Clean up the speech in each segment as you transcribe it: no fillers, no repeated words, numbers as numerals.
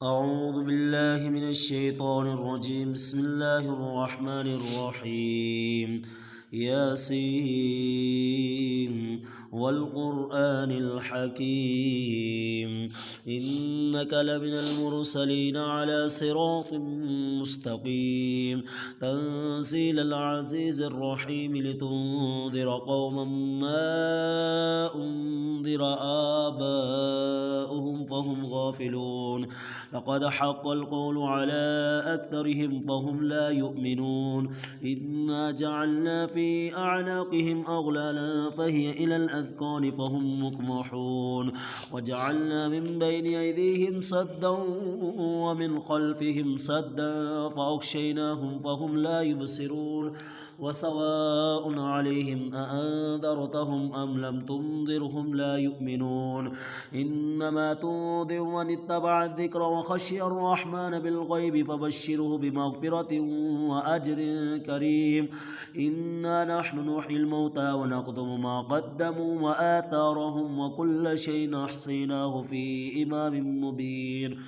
أعوذ بالله من الشيطان الرجيم. بسم الله الرحمن الرحيم. ياسين والقرآن الحكيم إنك لمن المرسلين على صراط مستقيم تنزيل العزيز الرحيم لتنذر قوما ما أنذر آباؤهم فهم غافلون لقد حق القول على أكثرهم فهم لا يؤمنون إنا جعلنا في أعناقهم أغلالا فهي إلى الأذقان فهم مقمحون وجعلنا من بين أيديهم سدا ومن خلفهم سدا فأغشيناهم فهم لا يبصرون وسواء عليهم أأنذرتهم أم لم تنذرهم لا يؤمنون إنما تنذر من اتبع الذكر وخشي الرحمن بالغيب فبشره بمغفرة وأجر كريم إنا نحن نحيي الموتى ونكتب ما قدموا وآثارهم وكل شيء أحصيناه في إمام مبين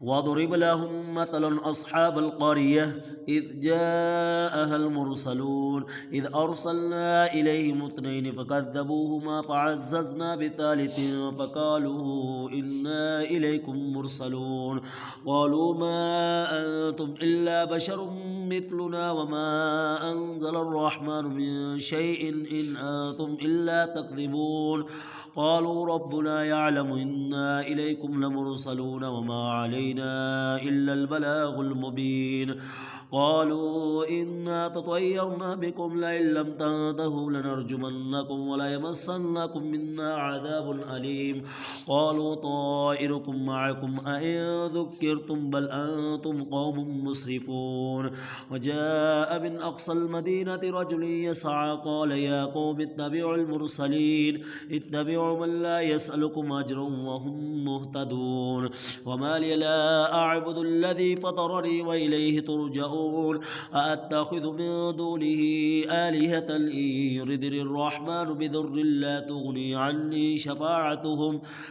واضرب لهم مثلا أصحاب القرية إذ جاءها المرسلون إذ أرسلنا إليهم اثنين فكذبوهما فعززنا بثالث فقالوا إنا إليكم مرسلون قالوا ما أنتم إلا بشر مثلنا وما أنزل الرحمن من شيء إن أنتم إلا تكذبون قالوا ربنا يعلم إنا إليكم لمرسلون وما علينا إلا البلاغ المبين قالوا إنا تطيرنا بكم لئن لم تنتهوا لنرجمنكم وليمسنكم منا عذاب أليم قالوا طائركم معكم أئن ذكرتم بل أنتم قوم مسرفون وجاء من أقصى المدينة رجل يسعى قال يا قوم اتبعوا المرسلين اتبعوا من لا يسألكم أجرا وهم مهتدون وما لي لا أعبد الذي فطرني وإليه ترجعون أأتخذ من دونه آلهة إن يردني الرحمن بضر لا تغني عني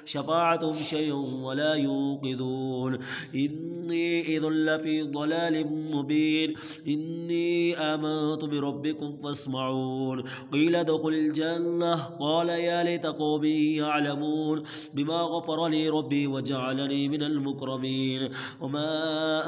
شفاعتهم شيئا ولا يوقظون إني إذ لفي ضلال مبين إني آمنت بربكم فاسمعون قيل ادخل الجنة قال يا ليت قومي يعلمون بما غفر لي ربي وجعلني من المكرمين وما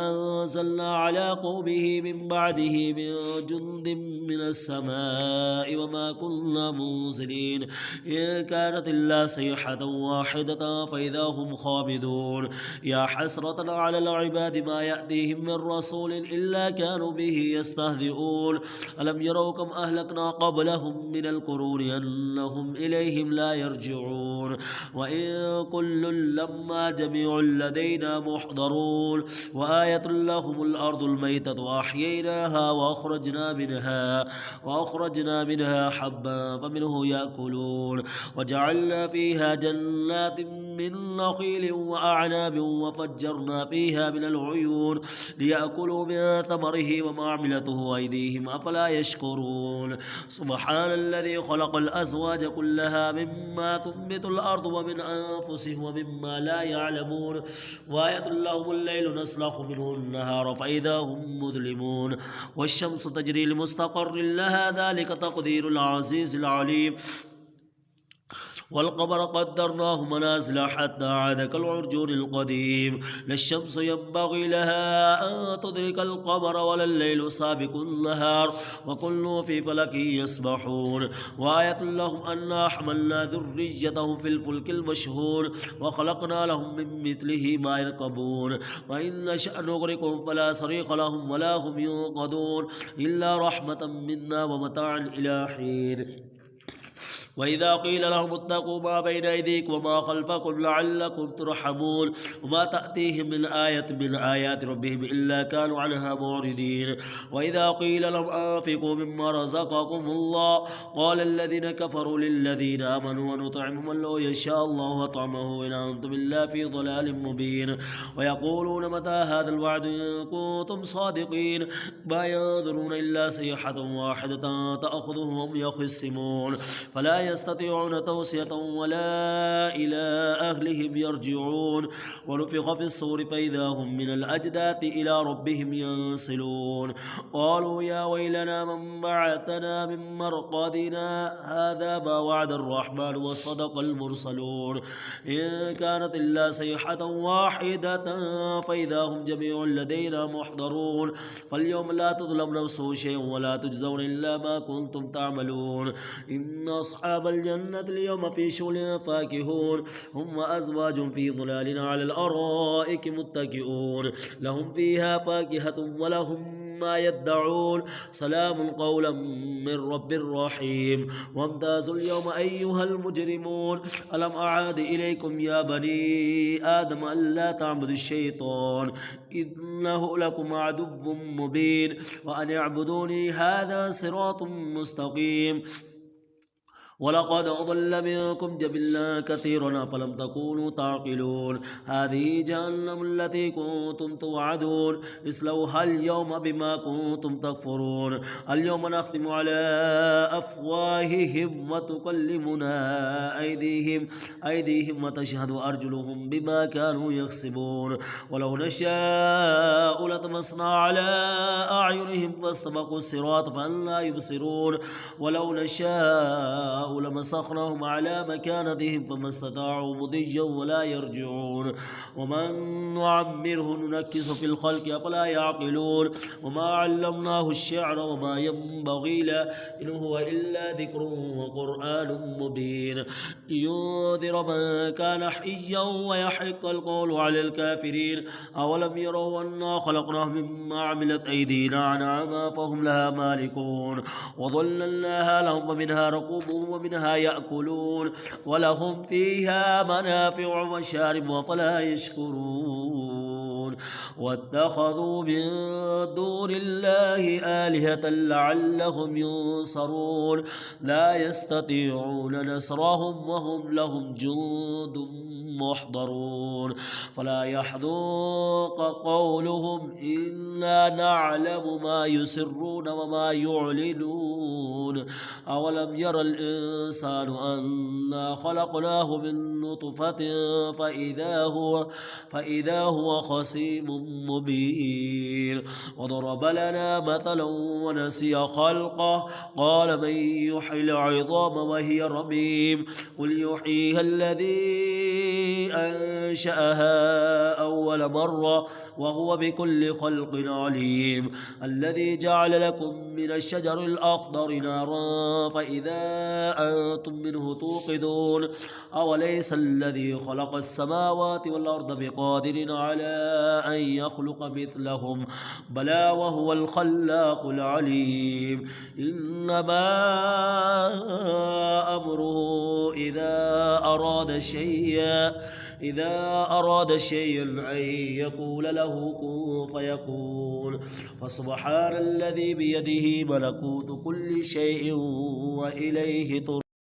أنزلنا على قومه من بعده من جند من السماء وما كنا منزلين إن كانت إلا صيحة واحدة فإذا هم خامدون يا حسرة على العباد ما يأتيهم من رسول إلا كانوا به يستهزئون ألم يروا كم أهلكنا قبلهم من القرون أنهم إليهم لا يرجعون وإن كل لما جميع لدينا محضرون وآية لهم الأرض الميتة وأحييناها وأخرجنا منها حبا فمنه يأكلون وجعلنا فيها جنات من نخيل وأعناب وفجرنا فيها من العيون ليأكلوا من ثمره وما عملته أيديهم أفلا يشكرون سبحان الذي خلق الأزواج كلها مما تنبت الأرض ومن أنفسهم ومما لا يعلمون وآية لهم الليل نسلخ منه النهار فإذا هم مظلمون والشمس تجري لمستقر لها ذلك تقدير العزيز العليم والقمر قدرناه منازل حتى عاد كالعرجون القديم لا الشمس ينبغي لها أن تدرك القمر ولا الليل سابق النهار وكل في فلك يسبحون وآية لهم أنا حملنا ذريتهم في الفلك المشحون وخلقنا لهم من مثله ما يركبون وإن نشأ نغرقهم فلا صريخ لهم ولا هم ينقذون إلا رحمة منا ومتاعا إلى حين وإذا قيل لهم اتقوا ما بين أيديكم وما خلفكم لعلكم ترحمون وما تأتيهم من آية من آيات ربهم إلا كانوا عنها معرضين وإذا قيل لهم أنفقوا مما رزقكم الله قال الذين كفروا للذين آمنوا ونطعم من لو يشاء الله وطعمه إن أنتم إلا في ضلال مبين ويقولون متى هذا الوعد إن كنتم صادقين ما ينظرون إلا صيحة واحدة تأخذهم وهم يخصمون فلا يستطيعون توصية ولا إلى أهلهم يرجعون ونفخ في الصور فإذا هم من الأجداث إلى ربهم ينسلون قالوا يا ويلنا من بعثنا من مرقدنا هذا ما وعد الرحمن وصدق المرسلون إن كانت إلا صيحة واحدة فإذا هم جميع لدينا محضرون فاليوم لا تظلم نفس شيء ولا تجزون إلا ما كنتم تعملون إن أصحاب الجنة اليوم في شغل فاكهون هم وأزواج في ظلال على الأرائك متكئون لهم فيها فاكهة ولهم ما يدعون سلام قولا من رب رحيم وامتازوا اليوم أيها المجرمون ألم أعاد إليكم يا بني آدم ألا تعبدوا الشيطان إنه لكم عدو مبين وأن اعبدوني هذا صراط مستقيم ولقد أضل منكم جبلا كثيرا فلم تكونوا تعقلون هذه جهنم التي كنتم توعدون اصلوها اليوم بما كنتم تكفرون اليوم نختم على أفواههم وتكلمنا أيديهم وتشهد أرجلهم بما كانوا يكسبون ولو نشاء لطمسنا على أعينهم فاستبقوا الصراط فأنا يبصرون ولو نشاء لمسخناهم على مكانتهم فما استطاعوا مضيا ولا يرجعون ومن نعمره ننكس في الخلق أفلا يعقلون وما علمناه الشعر وما ينبغي له إن هو إلا ذكر وقرآن مبين لينذر من كان حيا ويحق القول على الكافرين أولم يروا أنا خلقناهم مما عملت أيدينا أنعاما فهم لها مالكون وظللناها لهم ومنها ركوبهم ومنها يأكلون ولهم فيها منافع ومشارب أفلا يشكرون واتخذوا من دون الله آلهة لعلهم ينصرون لا يستطيعون نصرهم وهم لهم جند محضرون فلا يحذق قولهم إنا نعلم ما يسرون وما يعلنون أولم يرى الإنسان أنا خلقناه من نطفة فإذا هو خصيم مبين وضرب لنا مثلا ونسي خلقه قال من يحيي العظام وهي رميم قل يحييها الذي أنشأها أول مرة وهو بكل خلق عليم الذي جعل لكم من الشجر الأخضر نارا فإذا أنتم منه توقدون أوليس الذي خلق السماوات والأرض بقادر على أن يخلق مثلهم بلى وهو الخلاق العليم إنما أمره إذا أراد شيئا أن يقول له كن فيكون فسبحان الذي بيده ملكوت كل شيء وإليه ترجعون